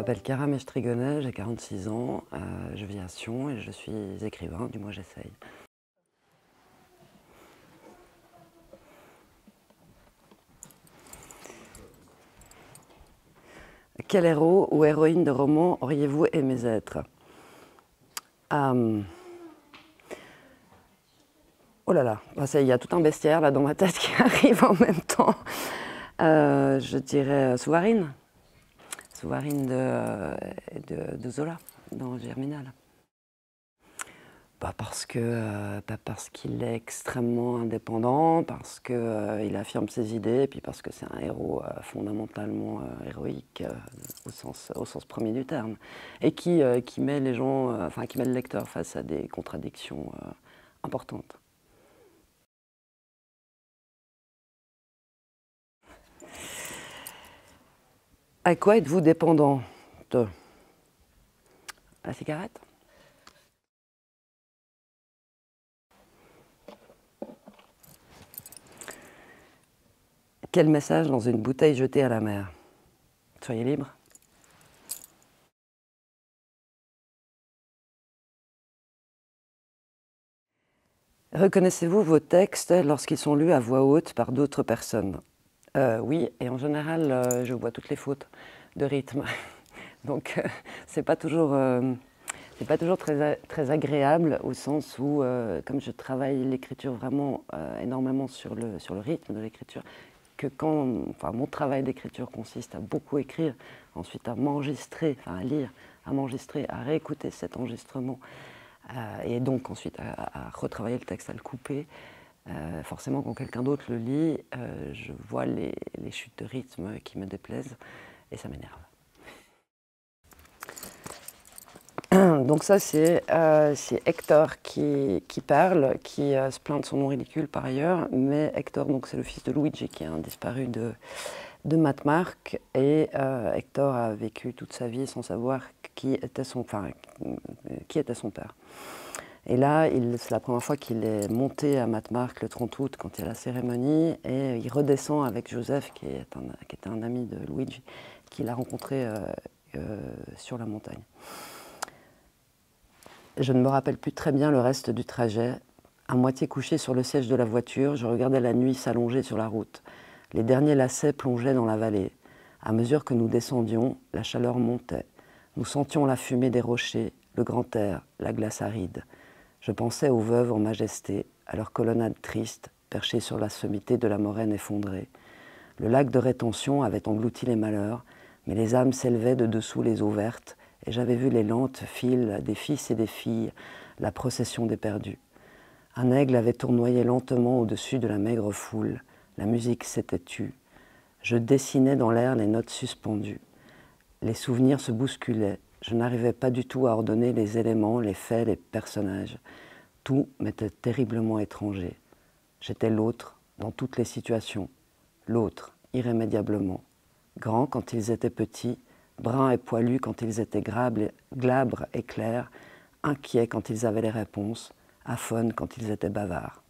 m'appelle Cara Mechtrigonet, j'ai 46 ans, je vis à Sion et je suis écrivain, du moins j'essaye. Quel héros ou héroïne de roman auriez-vous aimé être? Oh là là, il y a tout un bestiaire là dans ma tête qui arrive en même temps. Je dirais Souvarine. Souvarine de Zola, dans Germinal. Parce qu'il est extrêmement indépendant, parce qu'il affirme ses idées, et puis parce que c'est un héros fondamentalement héroïque au sens premier du terme, et qui met les gens, qui met le lecteur face à des contradictions importantes. À quoi êtes-vous dépendant? La cigarette? Quel message dans une bouteille jetée à la mer? Soyez libre. Reconnaissez-vous vos textes lorsqu'ils sont lus à voix haute par d'autres personnes? Oui, et en général, je vois toutes les fautes de rythme. Donc, c'est pas toujours très agréable au sens où, comme je travaille l'écriture vraiment énormément sur le rythme de l'écriture, que mon travail d'écriture consiste à beaucoup écrire, ensuite à m'enregistrer, à lire, à m'enregistrer, à réécouter cet enregistrement, et donc ensuite à retravailler le texte, à le couper. Forcément, quand quelqu'un d'autre le lit, je vois les chutes de rythme qui me déplaisent et ça m'énerve. Donc ça, c'est Hector qui parle, qui se plaint de son nom ridicule par ailleurs, mais Hector, c'est le fils de Luigi qui est un disparu de Mattmark, et Hector a vécu toute sa vie sans savoir qui était son père. Et là, c'est la première fois qu'il est monté à Mattmark le 30 août quand il y a la cérémonie, et il redescend avec Joseph, qui était un ami de Luigi, qu'il a rencontré sur la montagne. Je ne me rappelle plus très bien le reste du trajet. À moitié couché sur le siège de la voiture, je regardais la nuit s'allonger sur la route. Les derniers lacets plongeaient dans la vallée. À mesure que nous descendions, la chaleur montait. Nous sentions la fumée des rochers, le grand air, la glace aride. Je pensais aux veuves en majesté, à leurs colonnades tristes, perchées sur la sommité de la moraine effondrée. Le lac de rétention avait englouti les malheurs, mais les âmes s'élevaient de dessous les eaux vertes, et j'avais vu les lentes files des fils et des filles, la procession des perdus. Un aigle avait tournoyé lentement au-dessus de la maigre foule, la musique s'était tue. Je dessinais dans l'air les notes suspendues. Les souvenirs se bousculaient, je n'arrivais pas du tout à ordonner les éléments, les faits, les personnages. Tout m'était terriblement étranger. J'étais l'autre dans toutes les situations, l'autre irrémédiablement, grand quand ils étaient petits, bruns et poilus quand ils étaient glabres et clairs, inquiets quand ils avaient les réponses, aphones quand ils étaient bavards.